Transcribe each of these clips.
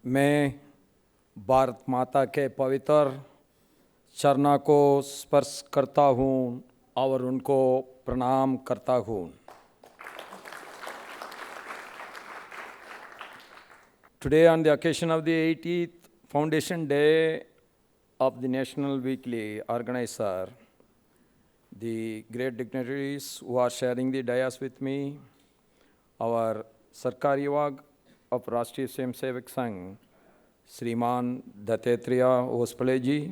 मैं भारत माता के पवित्र चरणों को स्पर्श करता हूँ और उनको प्रणाम करता हूँ। Today, on the occasion of the 80th Foundation Day of the National Weekly Organiser, the great dignitaries who are sharing the dais with me, our Sarkari Vag of Rashtriya Swayamsevak Sangh, Sriman Dattatriya Hospale ji,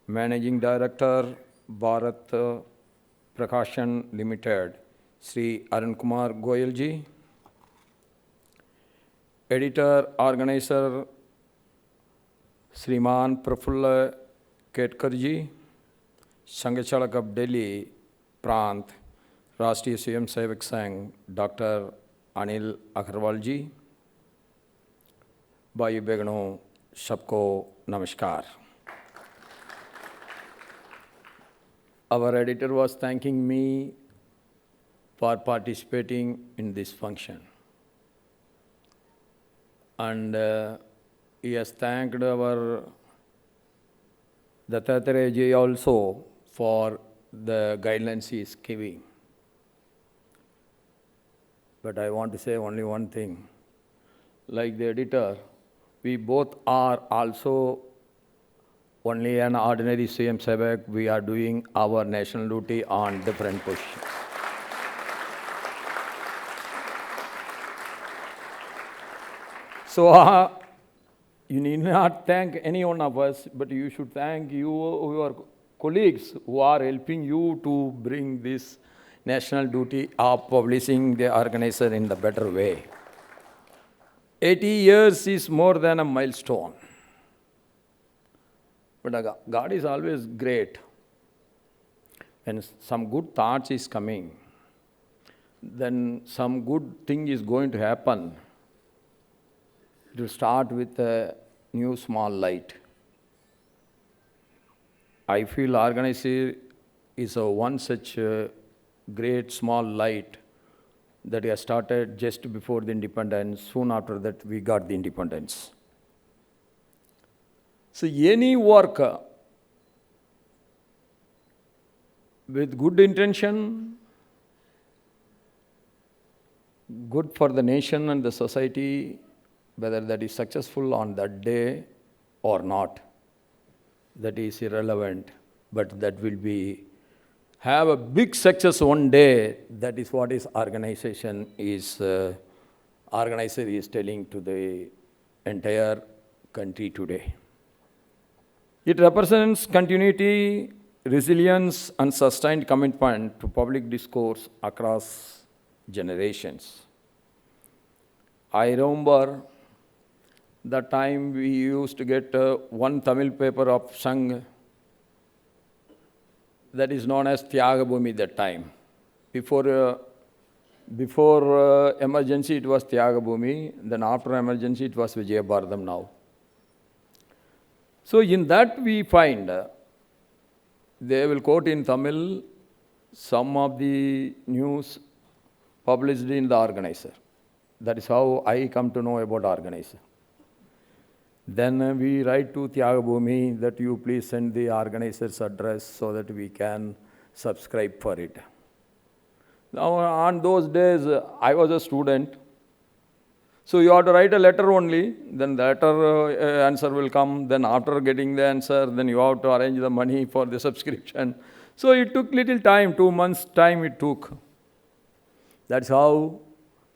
Managing Director, Bharat Prakashan Limited, Shri Arun Kumar Goyal ji, Editor, Organiser, Sriman Prafulla Ketkar ji, Sangh Chalak of Delhi, Prant, Rashtriya Swayamsevak Sangh, Dr. Anil Agarwal ji, भाई बहनों सबको नमस्कार. Our editor was thanking me for participating in this function. And he has thanked our Dattatriya ji also for the guidelines he is giving. But I want to say only one thing. Like the editor, we both are also only an ordinary Swayamsevak. We are doing our national duty on different positions. So you need not thank any one of us, but you should thank your colleagues who are helping you to bring this national duty of publishing the Organiser in the better way. 80 years is more than a milestone. But God is always great. When some good thoughts is coming, then some good thing is going to happen. It will start with a new small light. I feel Organiser is one such great small light that has started just before the independence. Soon after that, we got the independence. So any work with good intention, good for the nation and the society, whether that is successful on that day or not, that is irrelevant, but that will be have a big success one day. That is what is organization is, Organiser is telling to the entire country today. It represents continuity, resilience, and sustained commitment to public discourse across generations. I remember the time we used to get one Tamil paper of Sangh that is known as Tyagabhumi that time. Before emergency, it was Tyagabhumi. Then after emergency, it was Vijaya Bharatam now. So in that we find, they will quote in Tamil some of the news published in the Organiser. That is how I come to know about Organiser. Then we write to Tyagabhumi that you please send the Organiser's address so that we can subscribe for it. Now on those days, I was a student. So you have to write a letter only, then the letter answer will come. Then after getting the answer, then you have to arrange the money for the subscription. So it took little time, 2 months time it took. That's how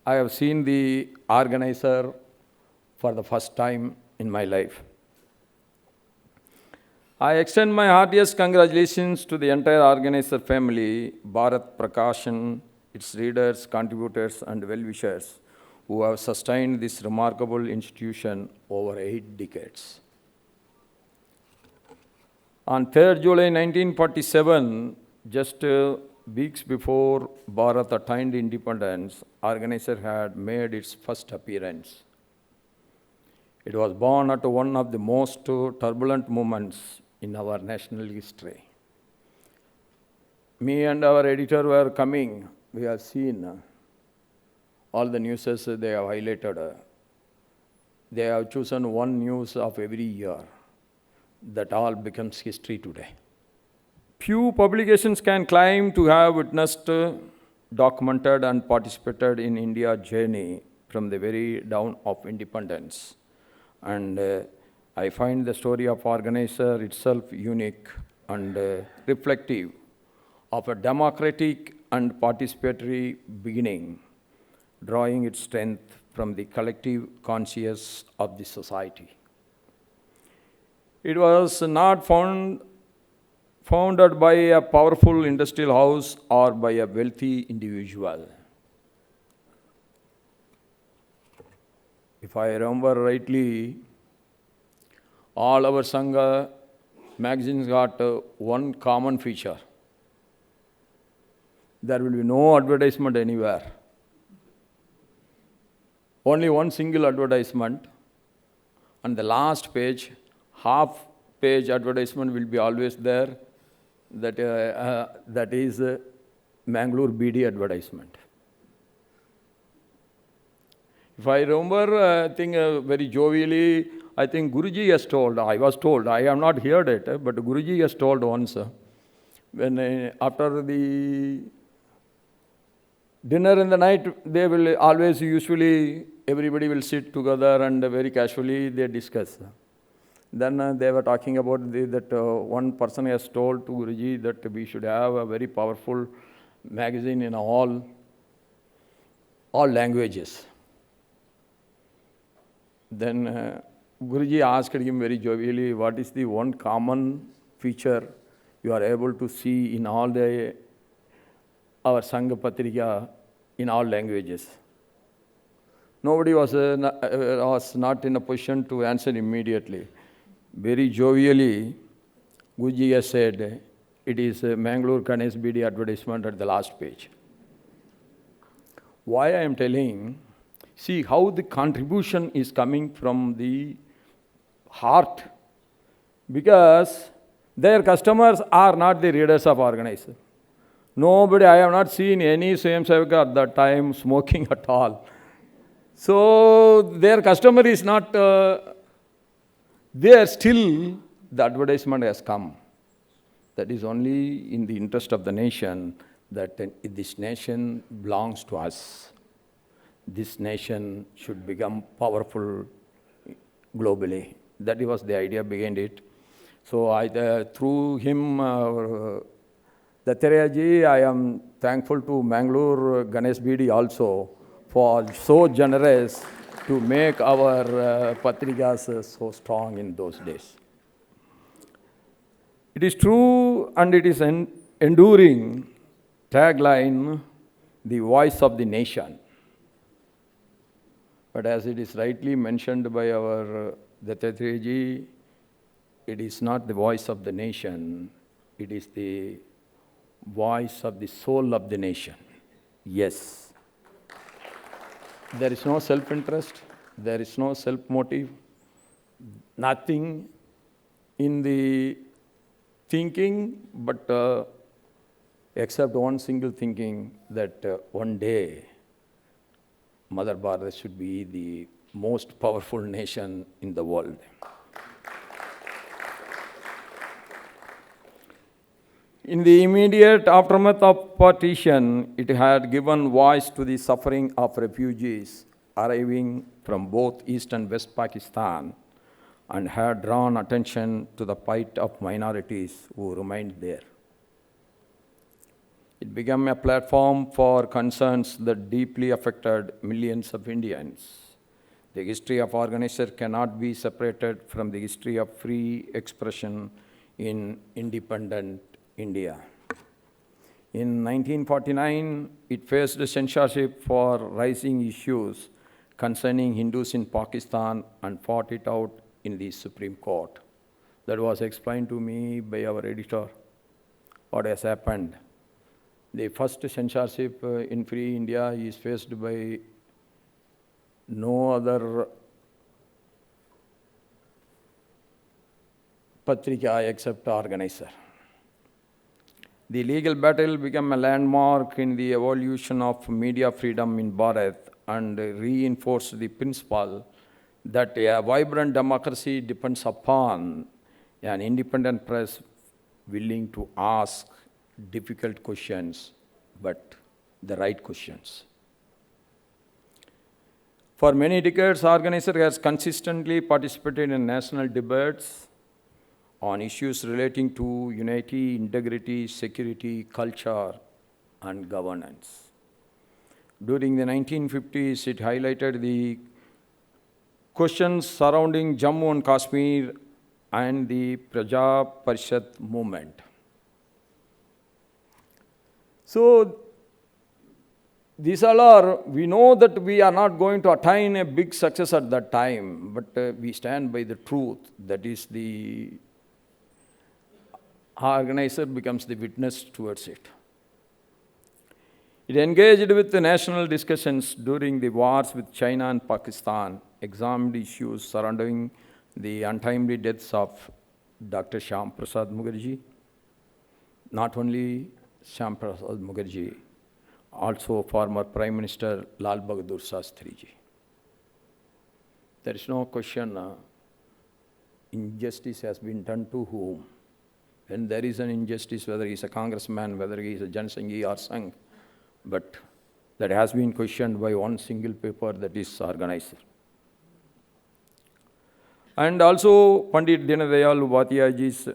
I have seen the Organiser for the first time in my life. I extend my heartiest congratulations to the entire Organiser family, Bharat Prakashan, its readers, contributors, and well-wishers who have sustained this remarkable institution over 8 decades. On 3rd July 1947, just weeks before Bharat attained independence, Organiser had made its first appearance. It was born at one of the most turbulent moments in our national history. Me and our editor were coming. We have seen all the news they have highlighted. they have chosen one news of every year. That all becomes history today. Few publications can claim to have witnessed, documented and participated in India's journey from the very dawn of independence. And I find the story of Organiser itself unique and reflective of a democratic and participatory beginning, drawing its strength from the collective conscience of the society. It was not founded by a powerful industrial house or by a wealthy individual. If I remember rightly, all our Sangha magazines got one common feature. There will be no advertisement anywhere. Only one single advertisement. On the last page, half-page advertisement will be always there. That is Mangalore BD advertisement. If I remember, I think very jovially, I think Guruji has told, I was told, I have not heard it, but Guruji has told once, when after the dinner in the night, they will always usually, everybody will sit together and very casually they discuss. Then they were talking about that one person has told to Guruji that we should have a very powerful magazine in all languages. Then Guruji asked him very jovially, what is the one common feature you are able to see in all our Sangha Patrika in all languages? Nobody was not in a position to answer immediately. Very jovially, Guruji has said, it is Mangalore Ganesh BD advertisement at the last page. Why I am telling, see how the contribution is coming from the heart, because their customers are not the readers of Organiser. Nobody, I have not seen any Swayam Sevaka at that time smoking at all. So their customer is not there, still the advertisement has come. That is only in the interest of the nation, that this nation belongs to us. This nation should become powerful globally. That was the idea behind it. So through him, Dattarayaji, I am thankful to Mangalore Ganesh BD also for so generous to make our Patrikas so strong in those days. It is true and it is an enduring tagline, the voice of the nation. But as it is rightly mentioned by our Dattarayaji, it is not the voice of the nation, it is the voice of the soul of the nation. Yes. There is no self-interest, there is no self-motive, nothing in the thinking, but except one single thinking that one day Mother Bharat should be the most powerful nation in the world. In the immediate aftermath of partition, it had given voice to the suffering of refugees arriving from both East and West Pakistan and had drawn attention to the plight of minorities who remained there. It became a platform for concerns that deeply affected millions of Indians. The history of Organiser cannot be separated from the history of free expression in independent India. In 1949, it faced censorship for raising issues concerning Hindus in Pakistan and fought it out in the Supreme Court. That was explained to me by our editor, what has happened. The first censorship in Free India is faced by no other Patrika except Organiser. The legal battle became a landmark in the evolution of media freedom in Bharat and reinforced the principle that a vibrant democracy depends upon an independent press willing to ask difficult questions, but the right questions. For many decades, Organiser has consistently participated in national debates on issues relating to unity, integrity, security, culture, and governance. During the 1950s, it highlighted the questions surrounding Jammu and Kashmir and the Praja Parishad movement. So, these all are, we know that we are not going to attain a big success at that time, but we stand by the truth. That is, the Organiser becomes the witness towards it. It engaged with the national discussions during the wars with China and Pakistan, examined issues surrounding the untimely deaths of Dr. Shyam Prasad Mukherjee, not only Shyam Prasad Mukherjee, also former Prime Minister Lal Bahadur Shastri Ji. There is no question injustice has been done to whom. When there is an injustice, whether he is a congressman, whether he is a Jansanghi or Sangh, but that has been questioned by one single paper, that is Organiser. And also Pandit Dinadayal Upadhyayji's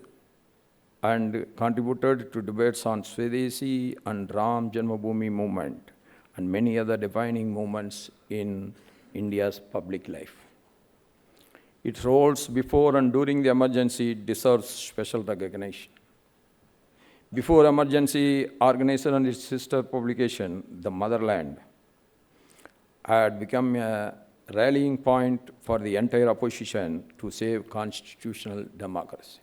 and contributed to debates on Swadeshi and Ram Janmabhoomi movement and many other defining movements in India's public life. Its roles before and during the emergency deserves special recognition. Before emergency, Organiser and its sister publication, The Motherland, had become a rallying point for the entire opposition to save constitutional democracy.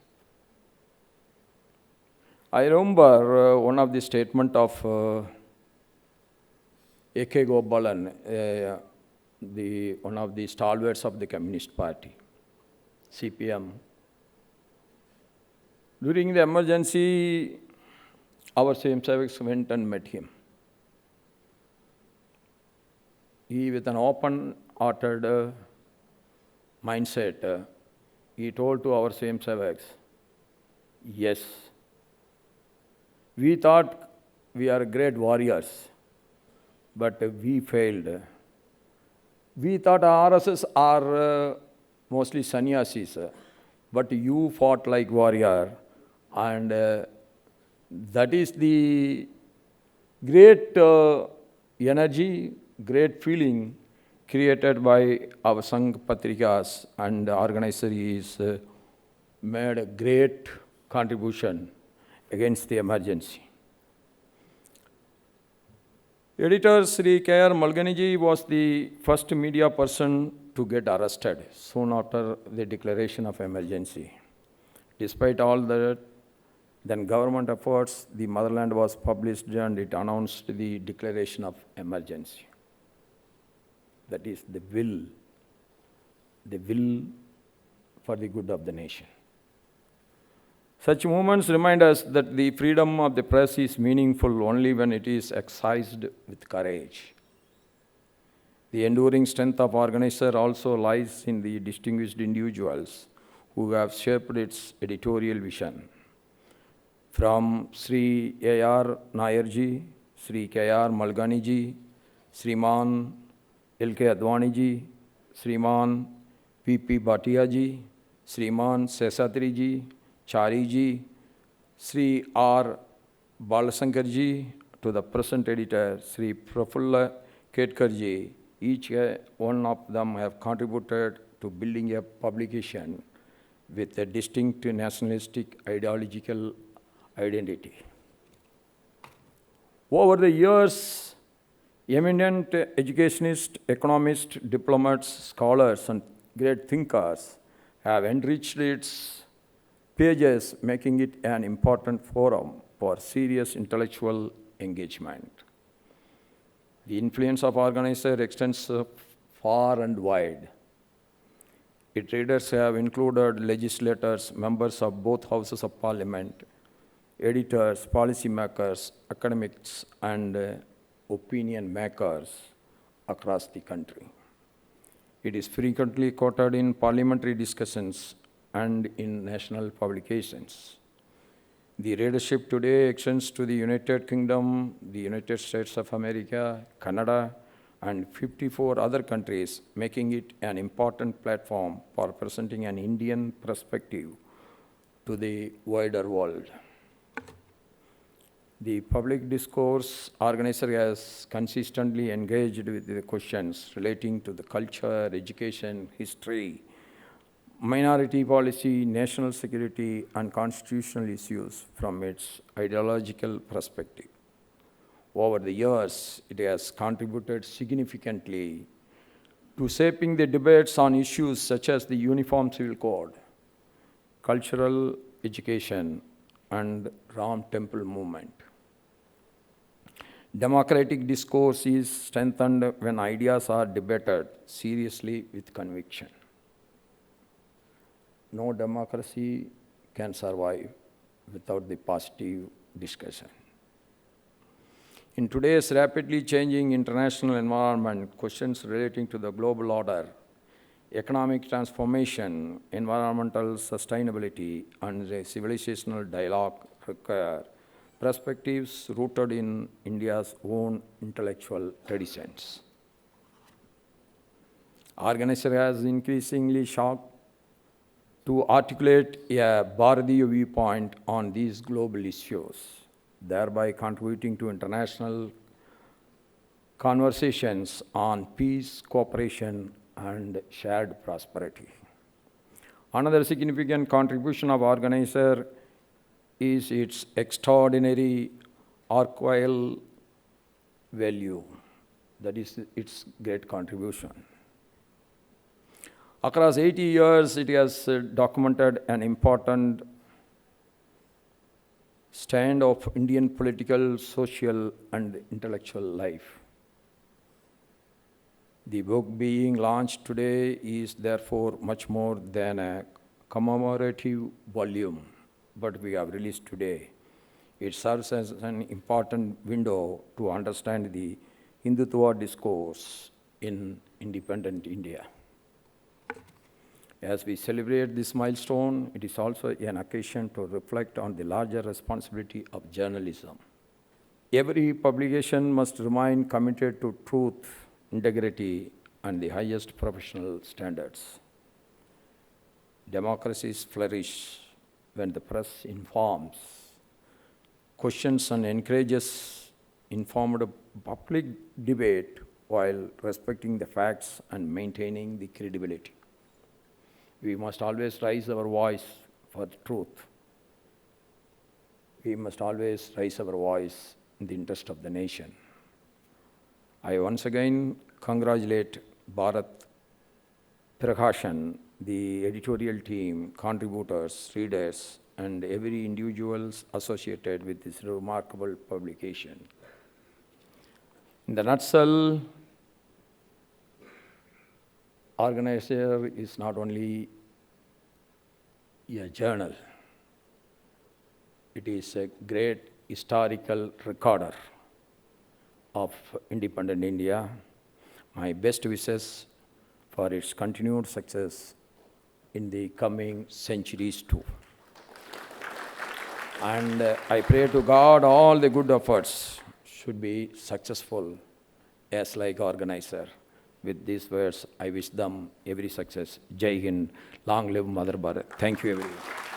I remember one of the statement of A.K. Gopalan, one of the stalwarts of the Communist Party, CPM. During the emergency, our Swayamsevaks went and met him. He, with an open-hearted mindset, he told to our Swayamsevaks, yes, we thought we are great warriors, but we failed. We thought RSS are mostly sannyasis, but you fought like warrior, and that is the great energy, great feeling created by our Sangh Patrikas, and the Organiser is made a great contribution against the emergency. Editor Shri K.R. Malkani was the first media person to get arrested soon after the declaration of emergency. Despite all that, then government efforts, the Motherland was published and it announced the declaration of emergency. That is the will for the good of the nation. Such movements remind us that the freedom of the press is meaningful only when it is exercised with courage. The enduring strength of Organiser also lies in the distinguished individuals who have shaped its editorial vision. From Shri A.R. Nair ji, Shri K.R. Malkani ji, Shriman L.K. Advani ji, Shriman P.P. Bhatia ji, Shriman Seshadri Chari ji, Shri R. Balasankar ji, to the present editor, Shri Prafulla Ketkar ji, each one of them have contributed to building a publication with a distinct nationalistic ideological identity. Over the years, eminent educationists, economists, diplomats, scholars, and great thinkers have enriched its pages, making it an important forum for serious intellectual engagement. The influence of Organiser extends far and wide. Its readers have included legislators, members of both houses of parliament, editors, policymakers, academics, and opinion makers across the country. It is frequently quoted in parliamentary discussions and in national publications. The readership today extends to the United Kingdom, the United States of America, Canada, and 54 other countries, making it an important platform for presenting an Indian perspective to the wider world. The public discourse organizer has consistently engaged with the questions relating to the culture, education, history, minority policy, national security, and constitutional issues from its ideological perspective. Over the years, it has contributed significantly to shaping the debates on issues such as the Uniform Civil Code, cultural education, and Ram Temple movement. Democratic discourse is strengthened when ideas are debated seriously with conviction. No democracy can survive without the positive discussion. In today's rapidly changing international environment, questions relating to the global order, economic transformation, environmental sustainability, and the civilisational dialogue require perspectives rooted in India's own intellectual traditions. Organiser has increasingly sought to articulate a Bharatiya viewpoint on these global issues, thereby contributing to international conversations on peace, cooperation, and shared prosperity. Another significant contribution of Organiser is its extraordinary archival value. That is its great contribution. Across 80 years, it has documented an important stand of Indian political, social, and intellectual life. The book being launched today is therefore much more than a commemorative volume, but we have released today. It serves as an important window to understand the Hindutva discourse in independent India. As we celebrate this milestone, it is also an occasion to reflect on the larger responsibility of journalism. Every publication must remain committed to truth, integrity, and the highest professional standards. Democracies flourish when the press informs, questions, and encourages informed public debate while respecting the facts and maintaining the credibility. We must always raise our voice for the truth. We must always raise our voice in the interest of the nation. I once again congratulate Bharat Prakashan, the editorial team, contributors, readers, and every individual associated with this remarkable publication. In the nutshell, Organiser is not only a journal, it is a great historical recorder of independent India. My best wishes for its continued success in the coming centuries too. And I pray to God all the good efforts should be successful as like Organiser. With these words, I wish them every success. Jai Hind, long live Mother Bharat. Thank you everyone.